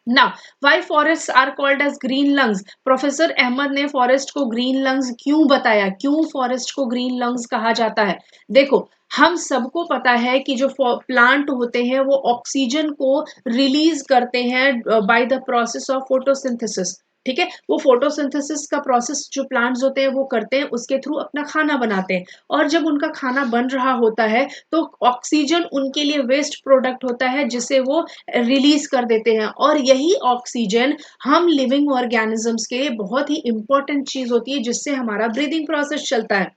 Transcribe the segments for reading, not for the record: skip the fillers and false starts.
Now, why forests are called as green lungs? Professor Ahmed ने forest को green lungs क्यों बताया, क्यों फॉरेस्ट को ग्रीन लंग्स कहा जाता है? देखो, हम सबको पता है कि जो प्लांट होते हैं वो ऑक्सीजन को रिलीज करते हैं by the process of photosynthesis. ठीक है, वो फोटोसिंथेसिस का प्रोसेस जो प्लांट्स होते हैं वो करते हैं, उसके थ्रू अपना खाना बनाते हैं। और जब उनका खाना बन रहा होता है तो ऑक्सीजन उनके लिए वेस्ट प्रोडक्ट होता है जिसे वो रिलीज कर देते हैं। और यही ऑक्सीजन हम लिविंग ऑर्गेनिजम्स के लिए बहुत ही इंपॉर्टेंट चीज होती है जिससे हमारा ब्रीदिंग प्रोसेस चलता है।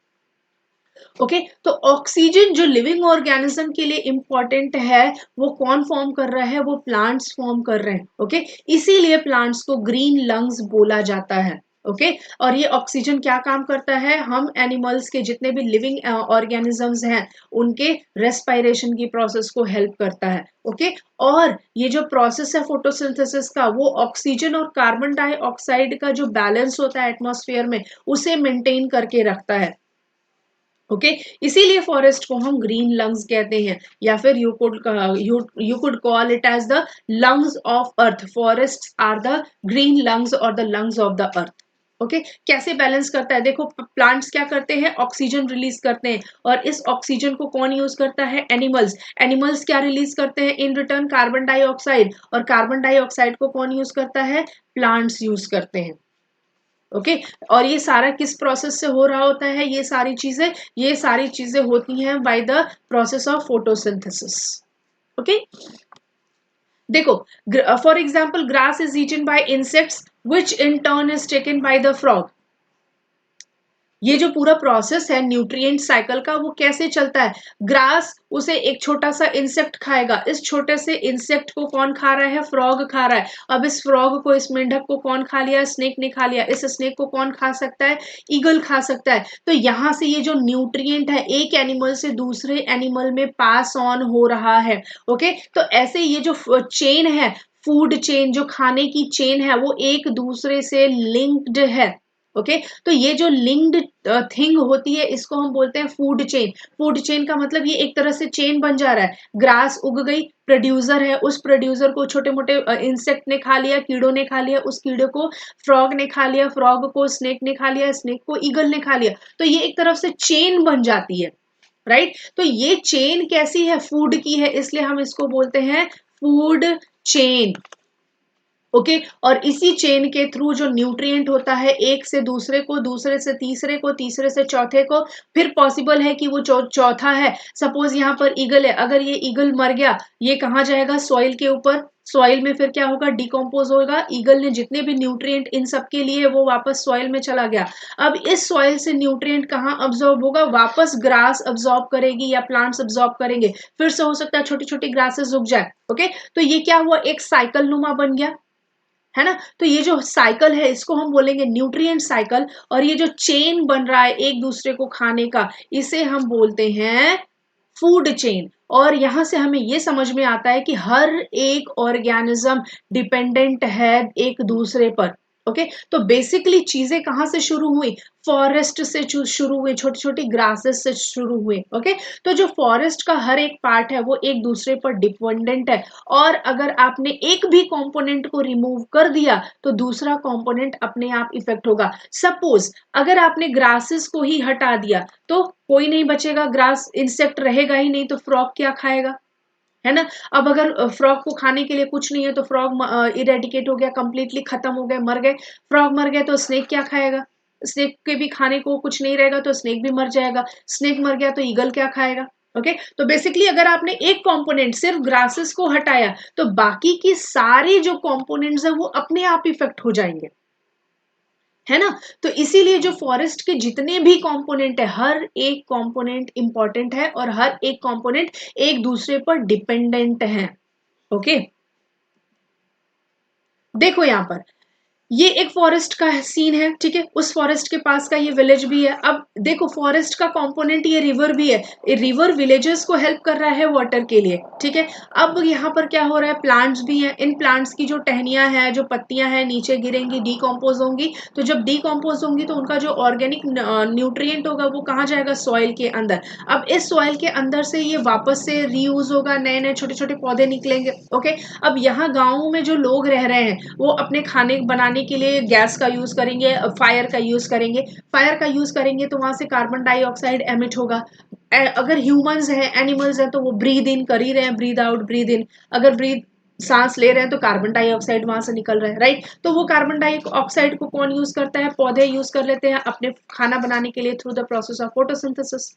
ओके, तो ऑक्सीजन जो लिविंग ऑर्गेनिज्म के लिए इंपॉर्टेंट है वो कौन फॉर्म कर रहा है? वो प्लांट्स फॉर्म कर रहे हैं। ओके, इसीलिए प्लांट्स को ग्रीन लंग्स बोला जाता है। ओके, और ये ऑक्सीजन क्या काम करता है? हम एनिमल्स के जितने भी लिविंग ऑर्गेनिजम्स हैं उनके रेस्पिरेशन की प्रोसेस को हेल्प करता है। ओके, और ये जो प्रोसेस है फोटोसिंथेसिस का वो ऑक्सीजन और कार्बन डाइऑक्साइड का जो बैलेंस होता है एटमॉस्फेयर में उसे मेंटेन करके रखता है। ओके, इसीलिए फॉरेस्ट को हम ग्रीन लंग्स कहते हैं, या फिर you could call it as the lungs of earth. Forest are the green lungs और the lungs of the earth. Okay, कैसे बैलेंस करता है? देखो, प्लांट्स क्या करते हैं? ऑक्सीजन रिलीज करते हैं, और इस ऑक्सीजन को कौन यूज करता है? एनिमल्स। एनिमल्स क्या रिलीज करते हैं इन रिटर्न? Carbon dioxide. और कार्बन डाइऑक्साइड को कौन यूज करता है? प्लांट्स यूज करते हैं। ओके, और ये सारा किस प्रोसेस से हो रहा होता है? ये सारी चीजें होती हैं by the process of photosynthesis. Okay, देखो, for example grass is eaten by insects which in turn is taken by the frog. ये जो पूरा प्रोसेस है न्यूट्रिएंट साइकिल का वो कैसे चलता है? ग्रास उसे एक छोटा सा इंसेक्ट खाएगा, इस छोटे से इंसेक्ट को कौन खा रहा है? फ्रॉग खा रहा है। अब इस फ्रॉग को, इस मेंढक को कौन खा लिया? स्नेक ने खा लिया। इस स्नेक को कौन खा सकता है? ईगल खा सकता है। तो यहाँ से ये जो न्यूट्रिएंट है एक एनिमल से दूसरे एनिमल में पास ऑन हो रहा है। ओके, तो ऐसे ये जो चेन है, फूड चेन, जो खाने की चेन है वो एक दूसरे से लिंक्ड है। ओके, तो ये जो लिंक्ड थिंग होती है इसको हम बोलते हैं फूड चेन। फूड चेन का मतलब ये एक तरह से चेन बन जा रहा है। ग्रास उग गई, प्रोड्यूसर है, उस प्रोड्यूसर को छोटे मोटे इंसेक्ट ने खा लिया, कीड़ों ने खा लिया, उस कीड़े को फ्रॉग ने खा लिया, फ्रॉग को स्नेक ने खा लिया, स्नेक को ईगल ने खा लिया। तो ये एक तरफ से चेन बन जाती है, राइट? तो ये चेन कैसी है? फूड की है, इसलिए हम इसको बोलते हैं फूड चेन। ओके, और इसी चेन के थ्रू जो न्यूट्रिएंट होता है एक से दूसरे को, दूसरे से तीसरे को, तीसरे से चौथे को, फिर पॉसिबल है कि वो चौथा है। सपोज यहाँ पर ईगल है, अगर ये ईगल मर गया, ये कहाँ जाएगा? सॉइल के ऊपर। सॉइल में फिर क्या होगा? डिकम्पोज होगा। ईगल ने जितने भी न्यूट्रिएंट इन सब के लिए वो वापस सॉइल में चला गया। अब इस सॉइल से न्यूट्रिएंट कहाँ अब्सॉर्ब होगा? वापस ग्रास अब्सॉर्ब करेगी या प्लांट्स अब्सॉर्ब करेंगे। फिर से हो सकता है छोटी छोटी ग्रासेस उग जाए। ओके, तो ये क्या हुआ? एक साइकिल नुमा बन गया, है ना? तो ये जो साइकिल है इसको हम बोलेंगे न्यूट्रिएंट साइकिल, और ये जो चेन बन रहा है एक दूसरे को खाने का इसे हम बोलते हैं फूड चेन। और यहां से हमें ये समझ में आता है कि हर एक ऑर्गेनिज्म डिपेंडेंट है एक दूसरे पर। ओके, तो बेसिकली चीजें कहां से शुरू हुई? फॉरेस्ट से शुरू हुई, छोटी छोटी ग्रासेस से शुरू हुए। ओके, तो जो फॉरेस्ट का हर एक पार्ट है वो एक दूसरे पर डिपेंडेंट है, और अगर आपने एक भी कंपोनेंट को रिमूव कर दिया तो दूसरा कंपोनेंट अपने आप इफेक्ट होगा। सपोज अगर आपने ग्रासेस को ही हटा दिया तो कोई नहीं बचेगा, ग्रास इंसेक्ट रहेगा ही नहीं, तो फ्रॉग क्या खाएगा? है ना? अब अगर फ्रॉग को खाने के लिए कुछ नहीं है तो फ्रॉग इरेडिकेट हो गया, कंप्लीटली खत्म हो गए, मर गए। फ्रॉग मर गए तो स्नेक क्या खाएगा? स्नेक के भी खाने को कुछ नहीं रहेगा तो स्नेक भी मर जाएगा। स्नेक मर गया तो ईगल क्या खाएगा? ओके, तो बेसिकली अगर आपने एक कंपोनेंट सिर्फ ग्रासेस को हटाया तो बाकी की सारी जो कंपोनेंट्स है वो अपने आप इफेक्ट हो जाएंगे, है ना? तो इसीलिए जो फॉरेस्ट के जितने भी कंपोनेंट है हर एक कंपोनेंट इंपॉर्टेंट है, और हर एक कंपोनेंट एक दूसरे पर डिपेंडेंट है। ओके, देखो यहां पर ये एक फॉरेस्ट का सीन है, ठीक है, उस फॉरेस्ट के पास का ये विलेज भी है। अब देखो फॉरेस्ट का कंपोनेंट ये रिवर भी है, रिवर विलेजेस को हेल्प कर रहा है वाटर के लिए, ठीक है। अब यहाँ पर क्या हो रहा है, प्लांट्स भी हैं, इन प्लांट्स की जो टहनियां हैं, जो पत्तियां हैं, नीचे गिरेंगी, डीकम्पोज होंगी। तो जब डीकम्पोज होंगी तो उनका जो ऑर्गेनिक न्यूट्रिएंट होगा वो कहाँ जाएगा, सॉइल के अंदर। अब इस सॉइल के अंदर से ये वापस से रीयूज होगा, नए नए छोटे छोटे पौधे निकलेंगे। ओके, अब यहाँ गाँव में जो लोग रह रहे हैं वो अपने खाने बनाने के लिए गैस का यूज करेंगे, फायर का यूज करेंगे। फायर का यूज करेंगे तो वहां से कार्बन डाइऑक्साइड एमिट होगा। अगर ह्यूमंस हैं, एनिमल्स हैं, तो वो ब्रीद इन कर ही रहे हैं, ब्रीद आउट, ब्रीद इन। अगर ब्रीद सांस ले रहे हैं तो कार्बन डाइऑक्साइड वहां से निकल रहा है, राइट। तो वो कार्बन डाइऑक्साइड को कौन यूज करता है, पौधे यूज कर लेते हैं अपने खाना बनाने के लिए through the process of photosynthesis.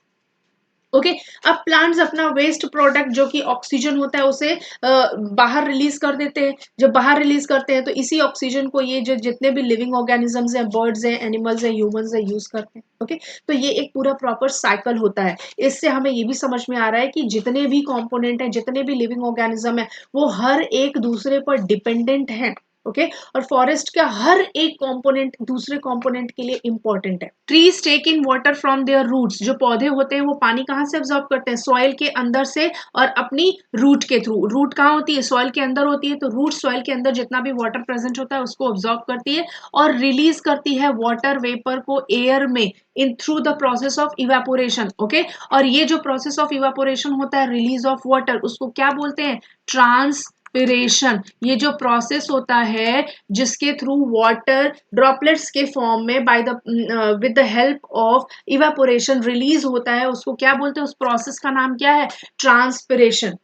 Okay, अब प्लांट्स अपना वेस्ट प्रोडक्ट जो कि ऑक्सीजन होता है उसे बाहर रिलीज कर देते हैं। जब बाहर रिलीज करते हैं तो इसी ऑक्सीजन को ये जो जितने भी लिविंग ऑर्गेनिजम्स हैं, बर्ड्स हैं, एनिमल्स हैं, ह्यूमंस हैं, यूज करते हैं। ओके, तो ये एक पूरा प्रॉपर साइकिल होता है। इससे हमें ये भी समझ में आ रहा है कि जितने भी कंपोनेंट हैं, जितने भी लिविंग ऑर्गेनिज्म है, वो हर एक दूसरे पर डिपेंडेंट है। ओके, और फॉरेस्ट का हर एक कंपोनेंट दूसरे कंपोनेंट के लिए इंपॉर्टेंट है। Trees take in water from their roots, जो पौधे होते हैं वो पानी कहाँ से अब्सॉर्ब करते हैं, सॉइल के अंदर से, और अपनी रूट के थ्रू। रूट कहाँ होती है, सॉइल के अंदर होती है, तो रूट सॉइल के अंदर जितना भी वाटर प्रेजेंट होता है उसको अब्सॉर्ब करती है और रिलीज करती है वाटर वेपर को एयर में in through the process of evaporation. Okay, और ये जो प्रोसेस ऑफ इवेपोरेशन होता है, रिलीज ऑफ वाटर, उसको क्या बोलते हैं, ट्रांसपिरेशन। ये जो प्रोसेस होता है जिसके थ्रू वाटर ड्रॉपलेट्स के फॉर्म में by the with the help of evaporation release होता है, उसको क्या बोलते हैं, उस प्रोसेस का नाम क्या है, transpiration.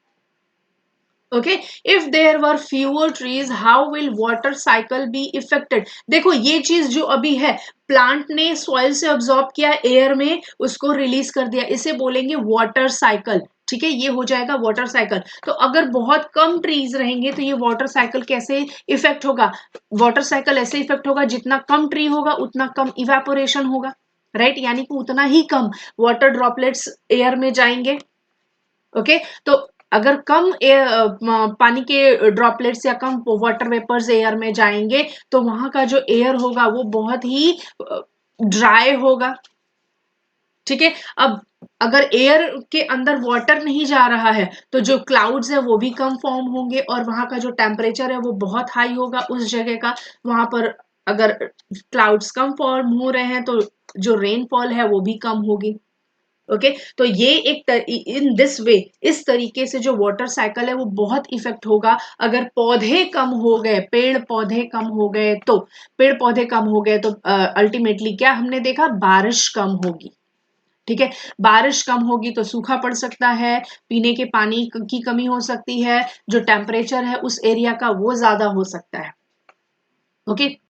Okay, if there were fewer trees how will water cycle be affected. देखो ये चीज जो अभी है, प्लांट ने सॉइल से अब्सॉर्ब किया, एयर में उसको रिलीज कर दिया, इसे बोलेंगे वाटर साइकिल। ठीक है, ये हो जाएगा वाटर साइकिल। तो अगर बहुत कम ट्रीज रहेंगे तो ये वाटर साइकिल कैसे इफेक्ट होगा, वाटर साइकिल ऐसे इफेक्ट होगा, जितना कम ट्री होगा उतना कम इवेपोरेशन होगा, राइट, यानी कि उतना ही कम वाटर ड्रॉपलेट्स एयर में जाएंगे। ओके, तो अगर कम पानी के ड्रॉपलेट्स या कम वाटर वेपर्स एयर में जाएंगे तो वहां का जो एयर होगा वो बहुत ही ड्राई होगा। ठीक है, अब अगर एयर के अंदर वाटर नहीं जा रहा है तो जो क्लाउड्स है वो भी कम फॉर्म होंगे और वहां का जो टेम्परेचर है वो बहुत हाई होगा उस जगह का। वहां पर अगर क्लाउड्स कम फॉर्म हो रहे हैं तो जो रेनफॉल है वो भी कम होगी। ओके, तो ये इन दिस वे, इस तरीके से जो वाटर साइकिल है वो बहुत इफेक्ट होगा अगर पौधे कम हो गए, पेड़ पौधे कम हो गए तो। पेड़ पौधे कम हो गए तो अल्टीमेटली क्या हमने देखा, बारिश कम होगी। ठीक है, बारिश कम होगी तो सूखा पड़ सकता है, पीने के पानी की कमी हो सकती है, जो टेम्परेचर है उस एरिया का वो ज्यादा हो सकता है। ओके,